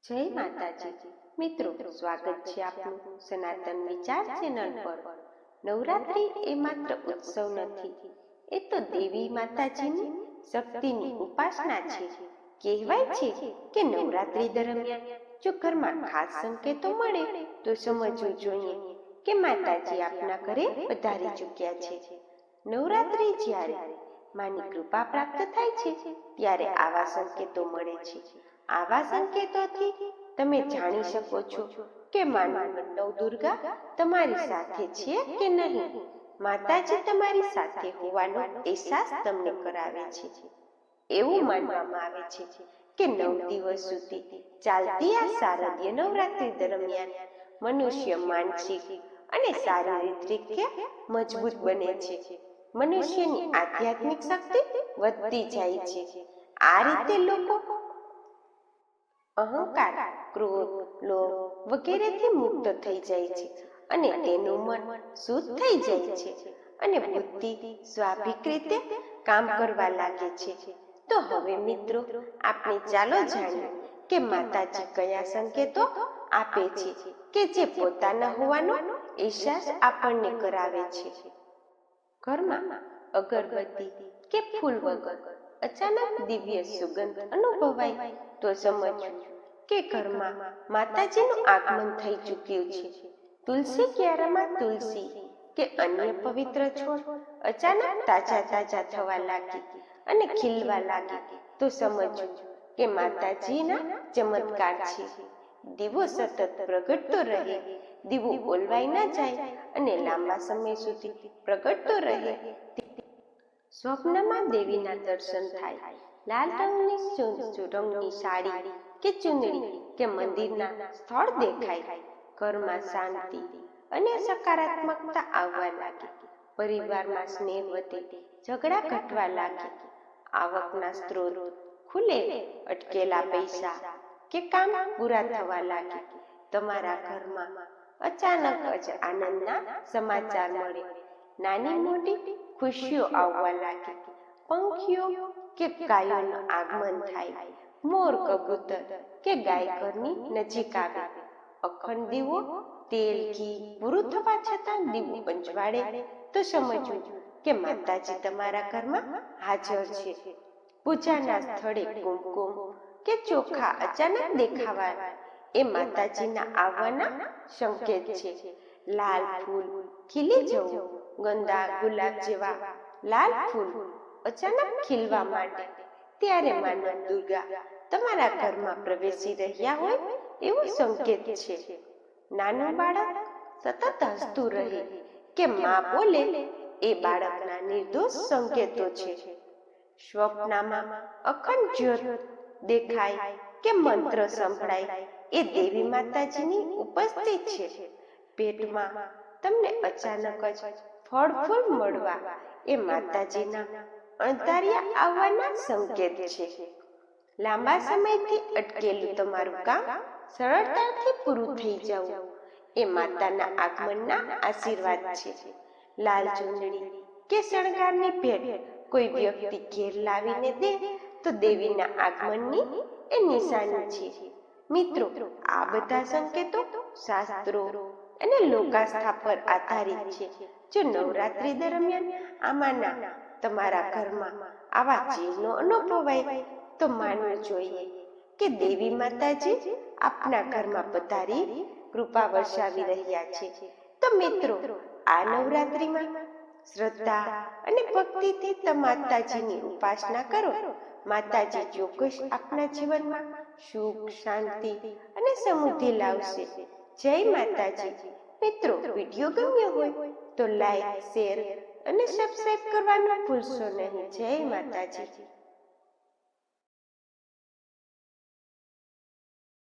જય માતાજી મિત્રો, સ્વાગત છે આપનું સનાતન વિચાર ચેનલ પર। નવરાત્રી એ માત્ર ઉત્સવ નથી, એ તો દેવી માતાજીની શક્તિની ઉપાસના છે। કહેવાય છે કે નવરાત્રી દરમિયાન જો ઘરમાં ખાસ સંકેતો મળે તો સમજવું જોઈએ કે માતાજી આપના ઘરે પધારી ચૂક્યા છે। નવરાત્રી જ્યારે માની કૃપા પ્રાપ્ત થાય છે ત્યારે આવા સંકેતો મળે છે। આવા સંકેતોથી તમે જાણી શકો છો કે માનું નવદુર્ગા તમારી સાથે છે કે નહીં। માતાજી તમારી સાથે હોવાનો અહેસાસ તમને કરાવે છે। એવું માનવામાં આવે છે કે 9 દિવસ સુધી ચાલતી આ શારદીય નવરાત્રી દરમિયાન મનુષ્ય માનસિક અને શારીરિક રીતે મજબૂત બને છે। મનુષ્યની આધ્યાત્મિક શક્તિ વધતી જાય છે। આ રીતે લોકો અહંકાર, ક્રોધ, લોભ વગેરેથી મુક્ત થઈ જાય છે અને તેનું મન શુદ્ધ થઈ જાય છે અને બુદ્ધિ સ્વાભાવિક રીતે કામ કરવા લાગે છે। તો હવે મિત્રો, આપણે ચાલો જાણીએ કે માતાજી કયા સંકેતો આપે છે કે જે પોતાના હોવાનો અહેસાસ આપણને કરાવે છે। ઘરમાં અગરબત્તી કે ફૂલ વગર અચાનક દિવ્ય સુગંધ અનુભવાય તો સમજવું કે ઘરમાં માતાજીનું આગમન થઈ ચૂક્યું છે। તુલસી ક્યારામાં તુલસી કે અન્ય પવિત્ર છોડ અચાનક તાજા થવા લાગે અને ખીલવા લાગે તો સમજવું કે માતાજીના ચમત્કાર છે। દીવો સતત પ્રગટતો રહે, દીવો ઓલવાઈ ન જાય અને લાંબા સમય સુધી પ્રગટતો રહે। સ્વપ્નમાં દેવીના દર્શન થાય, લાલ રંગની સાડી કે ચુંદડી કે મંદિરના સ્થળ દેખાય, ઘરમાં શાંતિ અને સકારાત્મકતા આવવા લાગે, પરિવારમાં સ્નેહ વધે, ઝઘડા ઘટવા લાગે, આવકના સ્ત્રોત ખુલે, અટકેલા પૈસા કે કામ પૂરા થવા લાગે, તમારા ઘરમાં અચાનક જ આનંદના સમાચાર મળે, નાની મોટી ખુશીઓ આવવા લાગે, પંખીઓ કે ગાયોનું આગમન થાય, મોર, કબૂતર કે ગાય ઘરની નજીક આવે, અખંડ દીવો તેલ ઘી પૂરું થવા છતાં દીવો પંજવાળે તો સમજવું કે માતાજી તમારા ઘરમાં હાજર છે। પૂજાના સ્થળે કુમકુમ કે ચોખા અચાનક દેખાવા એ માતાજીના આવવાના સંકેત છે। લાલ ફૂલ ખીલી જવું, ગંદા ગુલાબ જેવા લાલ ફૂલ અચાનક ખીલવા માંડે ત્યારે માં નવદુર્ગા તમારા ઘરમાં પ્રવેશી રહ્યા હોય એવું સંકેત છે। નાનું બાળક સતત હસતું રહે કે માં બોલે એ બાળકના નિર્દોષ સંકેતો છે। સ્વપ્નમાં અખંડ જ્યોત દેખાય કે મંત્ર સંભળાય એ દેવી માતાજીની ઉપસ્થિતિ છે। પેટમાં તમને અચાનક જ ફળ ફૂલ મળવા એ માતાજીના અણધાર્યા આવવાના સંકેત છે। લાંબા સમયથી અટકેલું તમારું કામ સરળતાથી પૂરું થઈ જવું એ માતાના આગમનના આશીર્વાદ છે। લાલ ચૂંદડી કે શણગારની ભેટ કોઈ વ્યક્તિ ઘેર લાવીને દે તો દેવીના આગમનની એ નિશાની છે। મિત્રો, આ બધા સંકેતો શાસ્ત્રો અને લોકાસ્થા પર આધારિત છે। જો નવરાત્રી દરમિયાન આમાંના તમારા ઘરમાં આવા ચિહ્નો અનુભવાય તો માનવું જોઈએ કે દેવી માતાજી આપના ઘરમાં પધારી કૃપા વર્ષાવી રહ્યા છે। તો મિત્રો, આ નવરાત્રીમાં શ્રદ્ધા અને ભક્તિથી માતાજીની ઉપાસના કરો, માતાજી ચોક્કસ આપના જીવનમાં સુખ, શાંતિ અને સમૃદ્ધિ લાવશે। જય માતાજી। મિત્રો, વિડીયો ગમ્યો હોય તો લાઈક, શેર અને સબસ્ક્રાઇબ કરવાનું ભૂલશો નહીં। જય માતાજી।